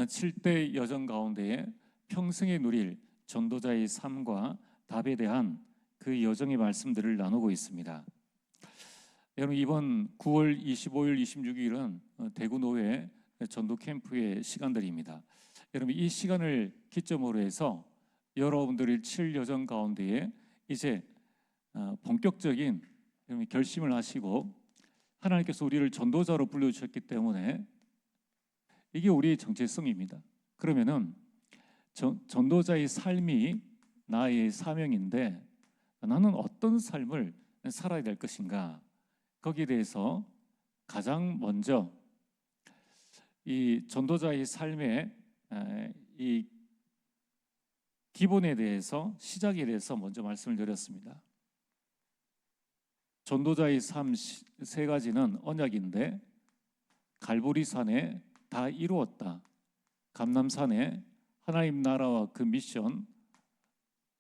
7대 여정 가운데에 평생에 누릴 전도자의 삶과 답에 대한 그 여정의 말씀들을 나누고 있습니다. 여러분, 이번 9월 25일, 26일은 대구 노회 전도 캠프의 시간들입니다. 여러분, 이 시간을 기점으로 해서 여러분들이 7여정 가운데에 이제 본격적인 결심을 하시고 하나님께서 우리를 전도자로 불러주셨기 때문에 이게 우리의 정체성입니다. 그러면은 전도자의 삶이 나의 사명인데 나는 어떤 삶을 살아야 될 것인가? 거기에 대해서 가장 먼저 이 전도자의 삶의 이 기본에 대해서, 시작에 대해서 먼저 말씀을 드렸습니다. 전도자의 삶 세 가지는 언약인데 갈보리산에 다 이루었다. 감람산에 하나님 나라와 그 미션,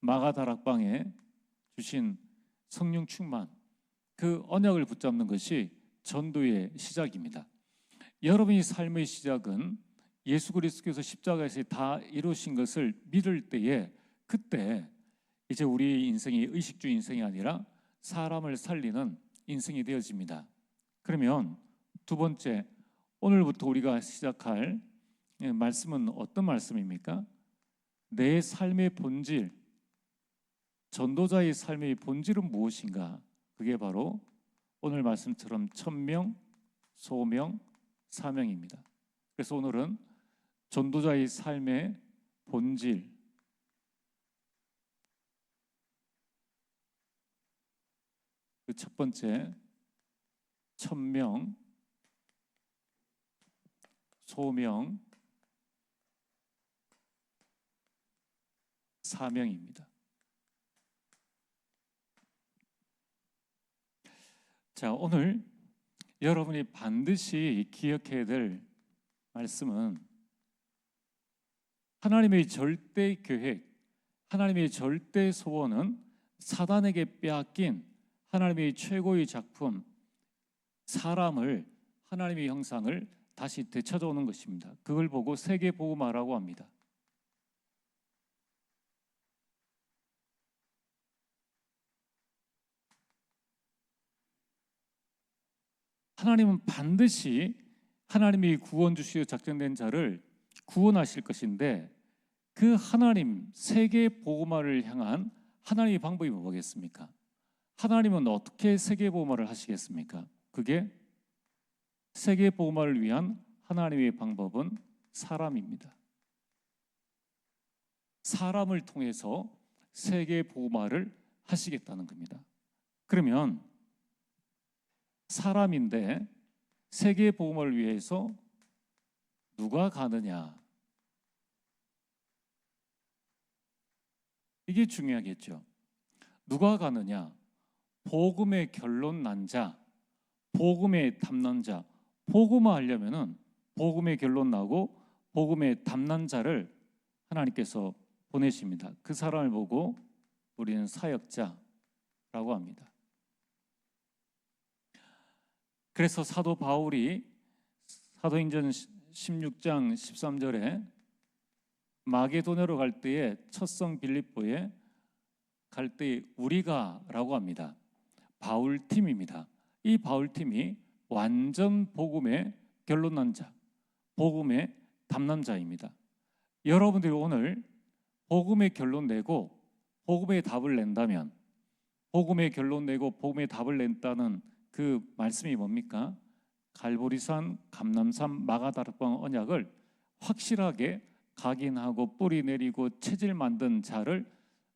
마가다락방에 주신 성령 충만, 그 언약을 붙잡는 것이 전도의 시작입니다. 여러분의 삶의 시작은 예수 그리스도께서 십자가에서 다 이루신 것을 믿을 때에, 그때 이제 우리 인생이 의식주 인생이 아니라 사람을 살리는 인생이 되어집니다. 그러면 두 번째, 오늘부터 우리가 시작할 말씀은 어떤 말씀입니까? 내 삶의 본질, 전도자의 삶의 본질은 무엇인가? 그게 바로 오늘 말씀처럼 천명, 소명, 사명입니다. 그래서 오늘은 전도자의 삶의 본질, 그 첫 번째 천명, 소명, 사명입니다. 자, 오늘 여러분이 반드시 기억해야 될 말씀은 하나님의 절대 계획, 하나님의 절대 소원은 사단에게 빼앗긴 하나님의 최고의 작품, 사람을, 하나님의 형상을 다시 되찾아오는 것입니다. 그걸 보고 세계복음화라고 합니다. 하나님은 반드시 하나님이 구원 주시어 작정된 자를 구원하실 것인데, 그 하나님 세계 복음화를 향한 하나님의 방법이 뭐겠습니까? 하나님은 어떻게 세계 복음화를 하시겠습니까? 그게 세계 복음화를 위한 하나님의 방법은 사람입니다. 사람을 통해서 세계 복음화를 하시겠다는 겁니다. 그러면 사람인데 세계 복음화를 위해서 누가 가느냐? 이게 중요하겠죠. 누가 가느냐? 복음의 결론 난 자, 복음의 담난 자. 복음화하려면은 복음의 결론 나고 복음의 담난 자를 하나님께서 보내십니다. 그 사람을 보고 우리는 사역자라고 합니다. 그래서 사도 바울이 사도행전 16장 13절에 마게도냐로 갈 때에 첫성 빌립보에 갈 때 우리가라고 합니다. 바울팀입니다. 이 바울팀이 완전 복음의 결론 난 자, 복음의 담난 자입니다. 여러분들이 오늘 복음의 결론 내고 복음의 답을 낸다면, 복음의 결론 내고 복음의 답을 낸다는 그 말씀이 뭡니까? 갈보리산, 감람산, 마가다락방 언약을 확실하게 각인하고 뿌리 내리고 체질 만든 자를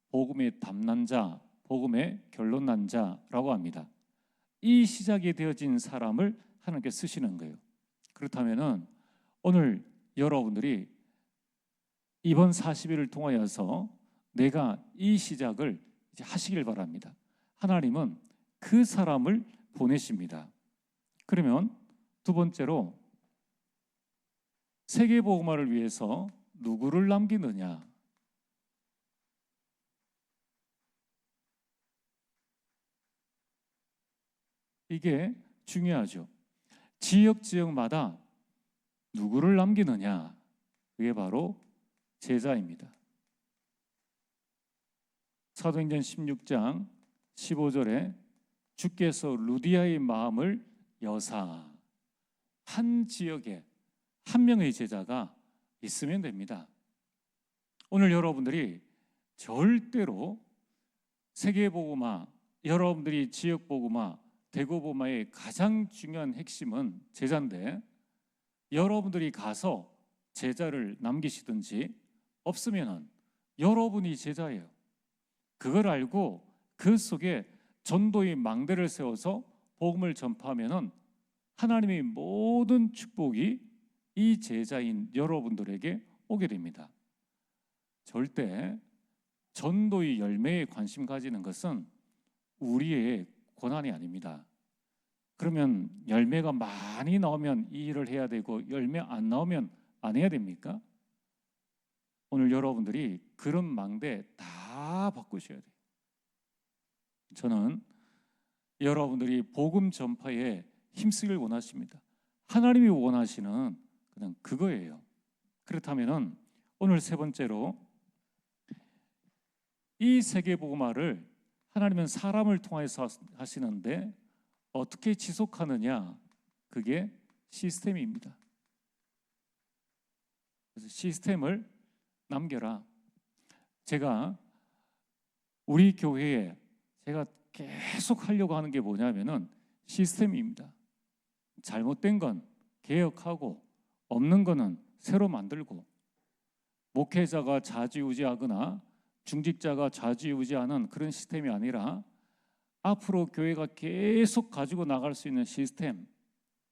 복음의 담난 자, 복음의 결론 난 자라고 합니다. 이 시작이 되어진 사람을 하나님께 쓰시는 거예요. 그렇다면은 오늘 여러분들이 이번 40일을 통하여서 내가 이 시작을 이제 하시길 바랍니다. 하나님은 그 사람을 보내십니다. 그러면 두 번째로 세계복음화를 위해서 누구를 남기느냐? 이게 중요하죠. 지역마다 누구를 남기느냐? 그게 바로 제자입니다. 사도행전 16장 15절에 주께서 루디아의 마음을 여사, 한 지역에 한 명의 제자가 있으면 됩니다. 오늘 여러분들이 절대로 세계복음화, 여러분들이 지역복음화, 대구복음화의 가장 중요한 핵심은 제자인데, 여러분들이 가서 제자를 남기시든지 없으면 여러분이 제자예요. 그걸 알고 그 속에 전도의 망대를 세워서 복음을 전파하면 하나님의 모든 축복이 이 제자인 여러분들에게 오게 됩니다. 절대 전도의 열매에 관심 가지는 것은 우리의 고난이 아닙니다. 그러면 열매가 많이 나오면 이 일을 해야 되고 열매 안 나오면 안 해야 됩니까? 오늘 여러분들이 그런 망대 다 바꾸셔야 돼요. 저는 여러분들이 복음 전파에 힘쓰길 원하십니다. 하나님이 원하시는 그냥 그거예요. 그렇다면 오늘 세 번째로 이 세계복음화를 하나님은 사람을 통해서 하시는데 어떻게 지속하느냐, 그게 시스템입니다. 그래서 시스템을 남겨라. 제가 우리 교회에 제가 계속 하려고 하는 게 뭐냐면은 시스템입니다. 잘못된 건 개혁하고 없는 거는 새로 만들고, 목회자가 좌지우지하거나 중직자가 좌지우지하는 그런 시스템이 아니라 앞으로 교회가 계속 가지고 나갈 수 있는 시스템,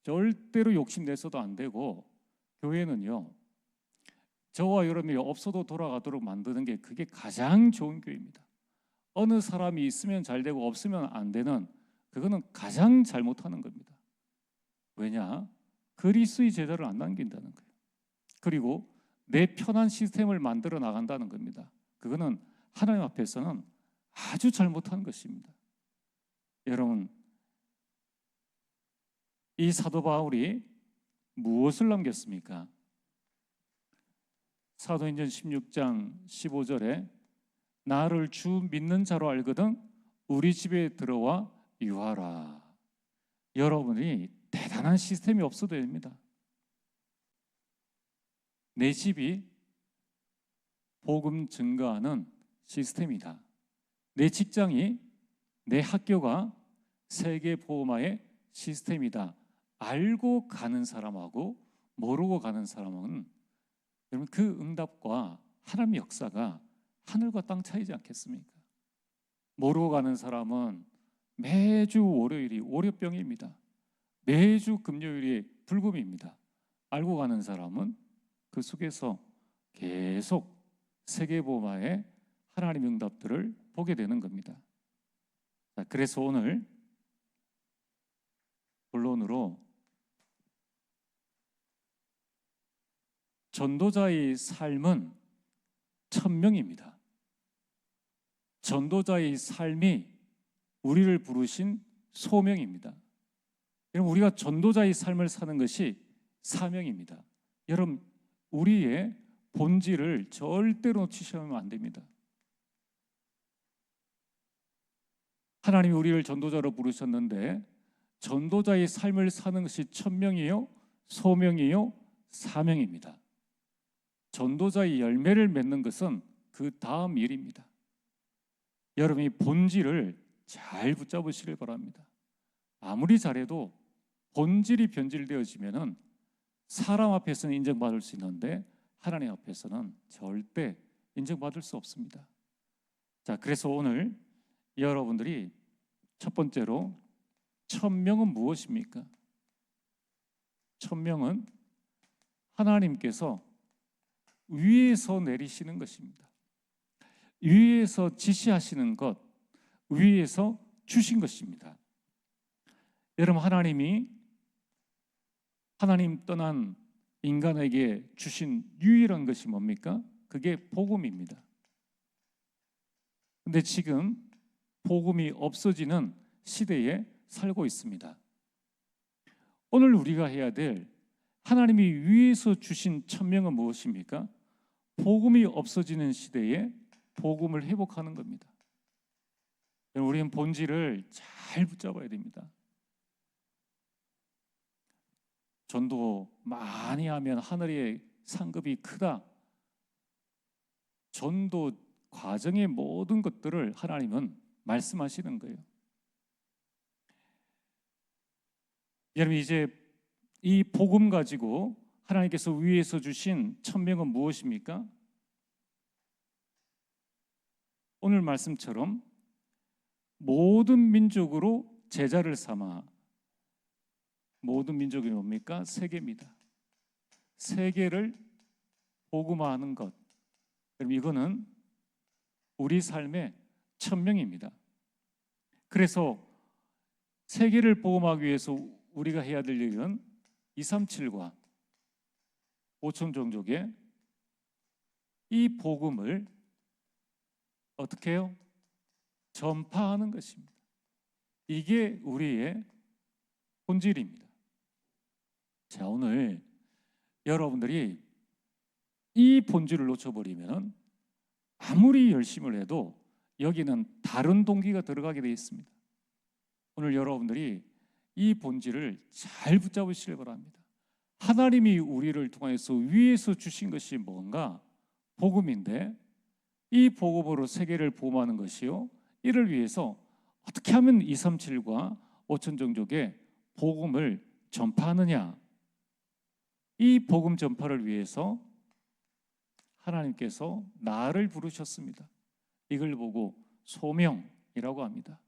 절대로 욕심내서도 안 되고, 교회는요 저와 여러분이 없어도 돌아가도록 만드는 게 그게 가장 좋은 교회입니다. 어느 사람이 있으면 잘 되고 없으면 안 되는, 그거는 가장 잘못하는 겁니다. 왜냐? 그리스도의 제자를 안 남긴다는 거예요. 그리고 내 편한 시스템을 만들어 나간다는 겁니다. 그거는 하나님 앞에서는 아주 잘못한 것입니다. 여러분, 이 사도 바울이 무엇을 남겼습니까? 사도행전 16장 15절에 나를 주 믿는 자로 알거든 우리 집에 들어와 유하라. 여러분이 대단한 시스템이 없어도 됩니다. 내 집이 복음 증거하는 시스템이다. 내 직장이, 내 학교가 세계 복음화의 시스템이다. 알고 가는 사람하고 모르고 가는 사람은, 여러분, 그 응답과 하나님의 역사가 하늘과 땅 차이지 않겠습니까? 모르고 가는 사람은 매주 월요일이 월요병입니다. 매주 금요일이 불금입니다. 알고 가는 사람은 그 속에서 계속 세계복음화의 하나님의 응답들을 보게 되는 겁니다. 자, 그래서 오늘 본론으로 전도자의 삶은 천명입니다. 전도자의 삶이 우리를 부르신 소명입니다. 여러분, 우리가 전도자의 삶을 사는 것이 사명입니다. 여러분, 우리의 본질을 절대로 놓치시면 안 됩니다. 하나님이 우리를 전도자로 부르셨는데 전도자의 삶을 사는 것이 천명이요, 소명이요, 사명입니다. 전도자의 열매를 맺는 것은 그 다음 일입니다. 여러분이 본질을 잘 붙잡으시길 바랍니다. 아무리 잘해도 본질이 변질되어지면은 사람 앞에서는 인정받을 수 있는데 하나님 앞에서는 절대 인정받을 수 없습니다. 자, 그래서 오늘 여러분들이 첫 번째로 천명은 무엇입니까? 천명은 하나님께서 위에서 내리시는 것입니다. 위에서 지시하시는 것, 위에서 주신 것입니다. 여러분, 하나님 떠난 인간에게 주신 유일한 것이 뭡니까? 그게 복음입니다. 근데 지금 복음이 없어지는 시대에 살고 있습니다. 오늘 우리가 해야 될 하나님이 위에서 주신 천명은 무엇입니까? 복음이 없어지는 시대에 복음을 회복하는 겁니다. 우리는 본질을 잘 붙잡아야 됩니다. 전도 많이 하면 하늘의 상급이 크다. 전도 과정의 모든 것들을 하나님은 말씀하시는 거예요. 여러분, 이제 이 복음 가지고 하나님께서 위에서 주신 천명은 무엇입니까? 오늘 말씀처럼 모든 민족으로 제자를 삼아. 모든 민족이 뭡니까? 세계입니다. 세계를 복음화하는 것. 그럼 이거는 우리 삶의 천명입니다. 그래서 세계를 복음하기 위해서 우리가 해야 될 일은 237과 5천 종족의 이 복음을 어떻게 해요? 전파하는 것입니다. 이게 우리의 본질입니다. 자, 오늘 여러분들이 이 본질을 놓쳐버리면 아무리 열심을 해도 여기는 다른 동기가 들어가게 되어 있습니다. 오늘 여러분들이 이 본질을 잘 붙잡으시길 바랍니다. 하나님이 우리를 통해서 위에서 주신 것이 뭔가? 복음인데 이 복음으로 세계를 복음하는 것이요, 이를 위해서 어떻게 하면 237과 5천 종족의 복음을 전파하느냐? 이 복음 전파를 위해서 하나님께서 나를 부르셨습니다. 이걸 보고 소명이라고 합니다.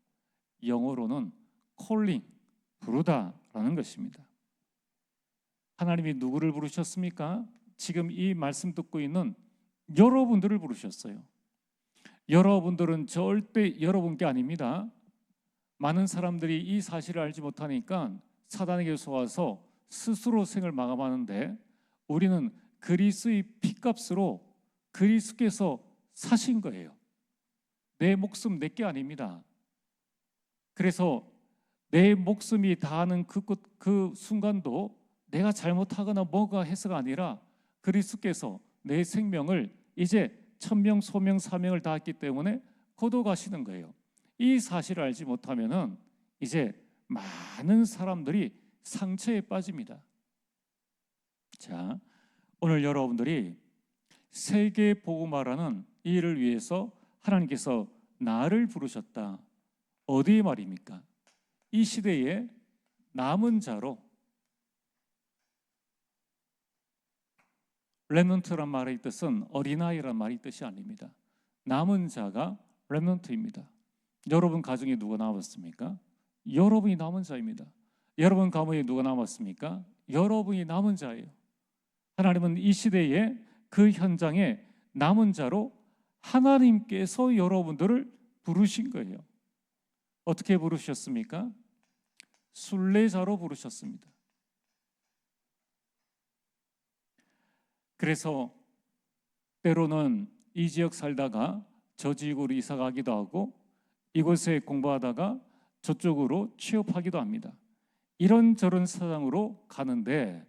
영어로는 calling, 부르다라는 것입니다. 하나님이 누구를 부르셨습니까? 지금 이 말씀 듣고 있는 여러분들을 부르셨어요. 여러분들은 절대 여러분 게 아닙니다. 많은 사람들이 이 사실을 알지 못하니까 사단에게 속아서 스스로 생을 마감하는데, 우리는 그리스의 피값으로 그리스께서 사신 거예요. 내 목숨 내게 아닙니다. 그래서 내 목숨이 다하는 그 순간도 내가 잘못하거나 뭐가 해서가 아니라 그리스께서 내 생명을 이제 천명, 소명, 사명을 다했기 때문에 거둬가시는 거예요. 이 사실을 알지 못하면은 이제 많은 사람들이 상처에 빠집니다. 자, 오늘 여러분들이 세계 복음화라는 이 일을 위해서 하나님께서 나를 부르셨다. 어디 말입니까? 이 시대에 남은 자로, 렘넌트란 말의 뜻은 어린아이란 말의 뜻이 아닙니다. 남은 자가 렘넌트입니다. 여러분 가정에 누가 남았습니까? 여러분이 남은 자입니다. 여러분 가문에 누가 남았습니까? 여러분이 남은 자예요. 하나님은 이 시대에 그 현장에 남은 자로 하나님께서 여러분들을 부르신 거예요. 어떻게 부르셨습니까? 순례자로 부르셨습니다. 그래서 때로는 이 지역 살다가 저 지역으로 이사 가기도 하고, 이곳에 공부하다가 저쪽으로 취업하기도 합니다. 이런저런 사장으로 가는데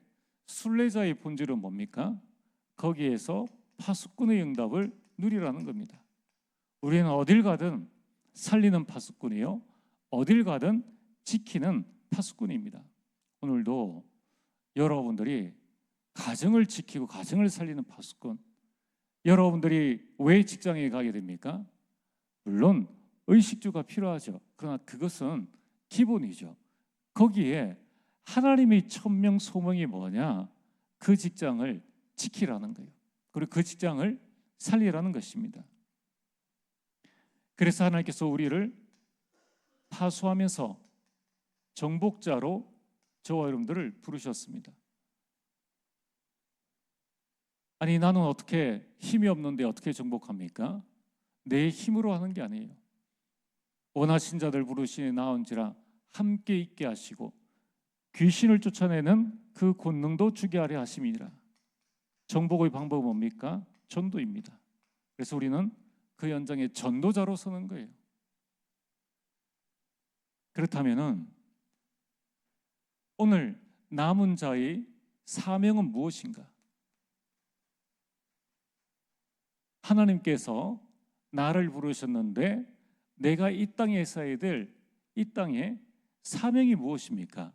순례자의 본질은 뭡니까? 거기에서 파수꾼의 응답을 누리라는 겁니다. 우리는 어딜 가든 살리는 파수꾼이요, 어딜 가든 지키는 파수꾼입니다. 오늘도 여러분들이 가정을 지키고 가정을 살리는 파수꾼. 여러분들이 왜 직장에 가게 됩니까? 물론 의식주가 필요하죠. 그러나 그것은 기본이죠. 거기에 하나님의 천명 소명이 뭐냐? 그 직장을 지키라는 거예요. 그리고 그 직장을 살리라는 것입니다. 그래서 하나님께서 우리를 파수하면서 정복자로 저와 여러분들을 부르셨습니다. 아니, 나는 어떻게 힘이 없는데 어떻게 정복합니까? 내 힘으로 하는 게 아니에요. 원하신 자들 부르시니 나온지라 함께 있게 하시고 귀신을 쫓아내는 그 권능도 주게 하려 하심이니라. 정복의 방법은 뭡니까? 전도입니다. 그래서 우리는 그 현장에 전도자로 서는 거예요. 그렇다면은 오늘 남은 자의 사명은 무엇인가? 하나님께서 나를 부르셨는데 내가 이 땅에 있어야 될 이 땅의 사명이 무엇입니까?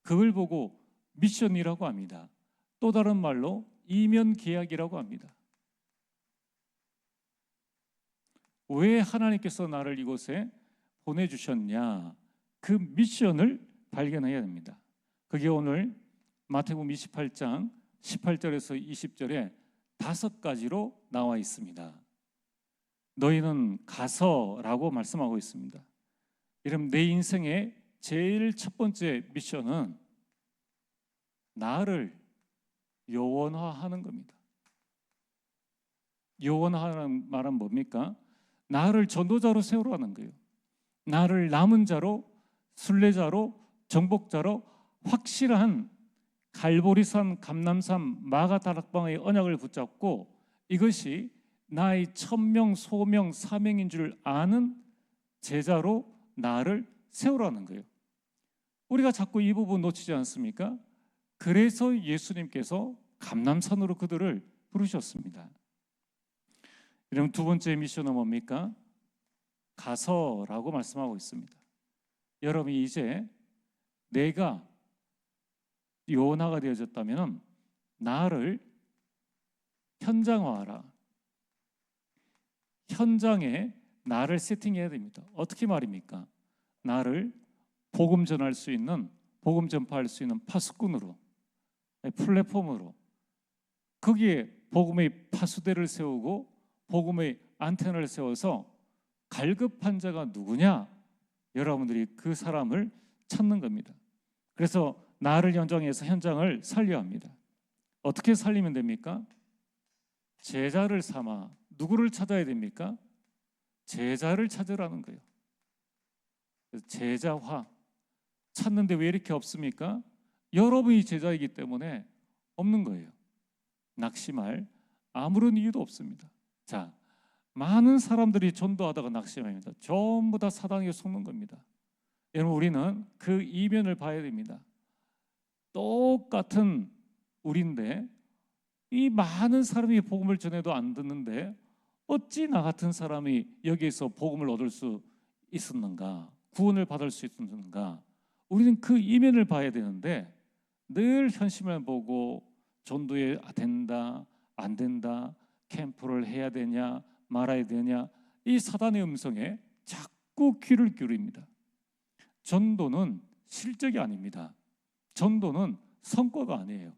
그걸 보고 미션이라고 합니다. 또 다른 말로 이면 계약이라고 합니다. 왜 하나님께서 나를 이곳에 보내주셨냐? 그 미션을 발견해야 됩니다. 그게 오늘 마태복음 28장 18절에서 20절에 5가지로 나와 있습니다. 너희는 가서라고 말씀하고 있습니다. 여러분, 내 인생의 제일 첫 번째 미션은 나를 요원화하는 겁니다. 요원화하는 말은 뭡니까? 나를 전도자로 세우라는 거예요. 나를 남은 자로, 순례자로, 정복자로 확실한 갈보리산, 감람산, 마가다락방의 언약을 붙잡고 이것이 나의 천명, 소명, 사명인 줄 아는 제자로 나를 세우라는 거예요. 우리가 자꾸 이 부분 놓치지 않습니까? 그래서 예수님께서 감람산으로 그들을 부르셨습니다. 여러분, 두 번째 미션은 뭡니까? 가서라고 말씀하고 있습니다. 여러분이 이제 내가 요나가 되어졌다면 나를 현장화하라. 현장에 나를 세팅해야 됩니다. 어떻게 말입니까? 나를 복음 전할 수 있는, 복음 전파할 수 있는 파수꾼으로, 플랫폼으로, 거기에 복음의 파수대를 세우고 복음의 안테나를 세워서 갈급한 자가 누구냐? 여러분들이 그 사람을 찾는 겁니다. 그래서 나를 연장해서 현장을 살려야 합니다. 어떻게 살리면 됩니까? 제자를 삼아. 누구를 찾아야 됩니까? 제자를 찾으라는 거예요. 제자화. 찾는데 왜 이렇게 없습니까? 여러분이 제자이기 때문에 없는 거예요. 낙심할 아무런 이유도 없습니다. 자, 많은 사람들이 전도하다가 낙심합니다. 전부 다 사단에게 속는 겁니다. 여러분, 우리는 그 이면을 봐야 됩니다. 똑같은 우리인데 이 많은 사람이 복음을 전해도 안 듣는데 어찌 나 같은 사람이 여기에서 복음을 얻을 수 있었는가? 구원을 받을 수 있었는가? 우리는 그 이면을 봐야 되는데 늘 현실만 보고 전도에 된다, 안 된다, 캠프를 해야 되냐, 말아야 되냐, 이 사단의 음성에 자꾸 귀를 기울입니다. 전도는 실적이 아닙니다. 전도는 성과가 아니에요.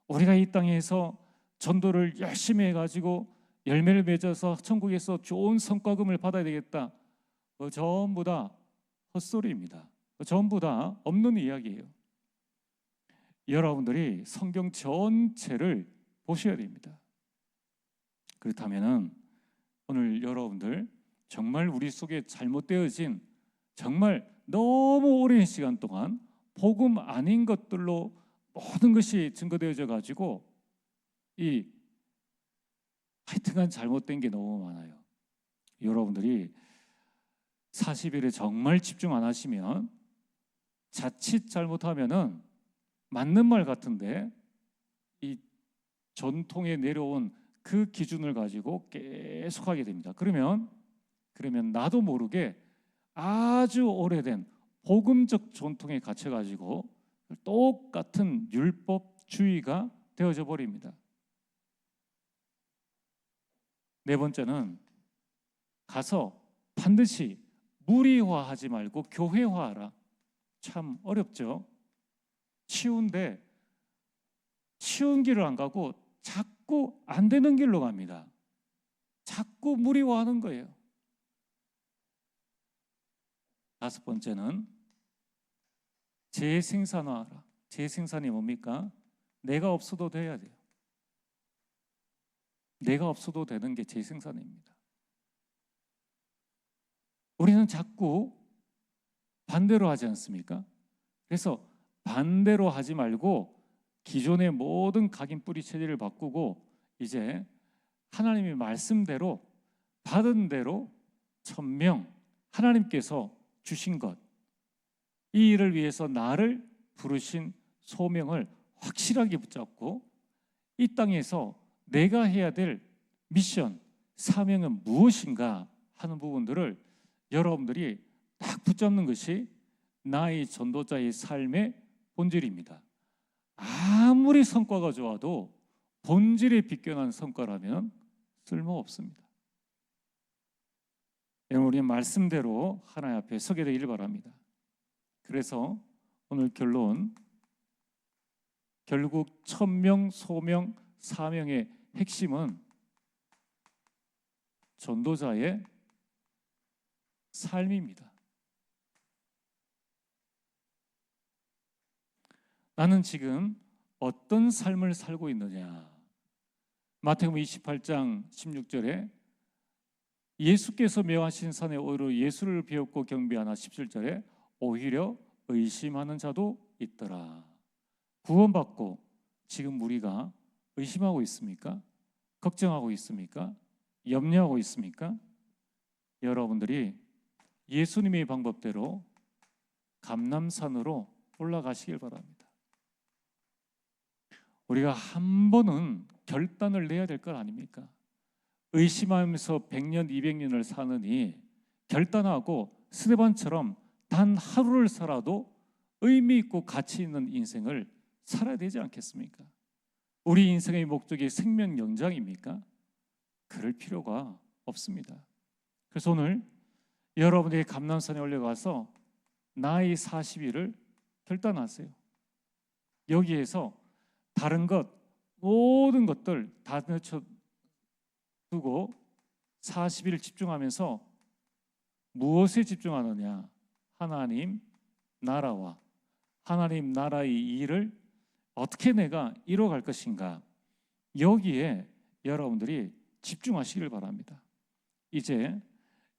우리가 이 땅에서 전도를 열심히 해가지고 열매를 맺어서 천국에서 좋은 성과금을 받아야 되겠다. 전부 다 헛소리입니다. 전부 다 없는 이야기예요. 여러분들이 성경 전체를 보셔야 됩니다. 그렇다면 오늘 여러분들 정말 우리 속에 잘못되어진, 정말 너무 오랜 시간 동안 복음 아닌 것들로 모든 것이 증거되어져 가지고 이 하여튼간 잘못된 게 너무 많아요. 여러분들이 40일에 정말 집중 안 하시면 자칫 잘못하면은 맞는 말 같은데 이 전통에 내려온 그 기준을 가지고 계속 하게 됩니다. 그러면 나도 모르게 아주 오래된 복음적 전통에 갇혀가지고 똑같은 율법주의가 되어져 버립니다. 네 번째는 가서 반드시 무리화하지 말고 교회화하라. 참 어렵죠. 쉬운데 쉬운 길을 안 가고 자꾸 안 되는 길로 갑니다. 자꾸 무리화하는 거예요. 다섯 번째는 재생산화하라. 재생산이 뭡니까? 내가 없어도 돼야 돼요. 내가 없어도 되는 게 재생산입니다. 우리는 자꾸 반대로 하지 않습니까? 그래서 반대로 하지 말고 기존의 모든 각인 뿌리 체질을 바꾸고 이제 하나님의 말씀대로 받은 대로 천명, 하나님께서 주신 것, 이 일을 위해서 나를 부르신 소명을 확실하게 붙잡고 이 땅에서 내가 해야 될 미션, 사명은 무엇인가 하는 부분들을 여러분들이 딱 붙잡는 것이 나의 전도자의 삶의 본질입니다. 아무리 성과가 좋아도 본질에 비껴난 성과라면 쓸모없습니다. 여러분, 우리 말씀대로 하나님 앞에 서게 되기를 바랍니다. 그래서 오늘 결국 천명, 소명, 사명의 핵심은 전도자의 삶입니다. 나는 지금 어떤 삶을 살고 있느냐? 마태복음 28장 16절에 예수께서 명하신 산에 오히려 예수를 배웠고 경배하나 17절에 오히려 의심하는 자도 있더라. 구원받고 지금 우리가 의심하고 있습니까? 걱정하고 있습니까? 염려하고 있습니까? 여러분들이 예수님의 방법대로 감람산으로 올라가시길 바랍니다. 우리가 한 번은 결단을 내야 될 것 아닙니까? 의심하면서 100년, 200년을 사느니 결단하고 스데반처럼 단 하루를 살아도 의미 있고 가치 있는 인생을 살아야 되지 않겠습니까? 우리 인생의 목적이 생명 연장입니까? 그럴 필요가 없습니다. 그래서 오늘 여러분들이 감람산에 올라가서 나의 40일을 결단하세요. 여기에서 다른 것, 모든 것들 다 내쳐두고 40일 집중하면서 무엇에 집중하느냐? 하나님 나라와 하나님 나라의 일을 어떻게 내가 이뤄갈 것인가? 여기에 여러분들이 집중하시길 바랍니다. 이제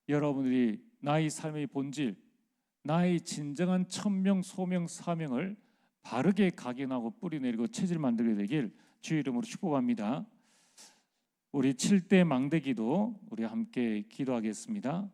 여러분들이 나의 삶의 본질, 나의 진정한 천명, 소명, 사명을 바르게 각인하고 뿌리내리고 체질 만들게 되길 주의 이름으로 축복합니다. 우리 7대 망대기도 우리 함께 기도하겠습니다.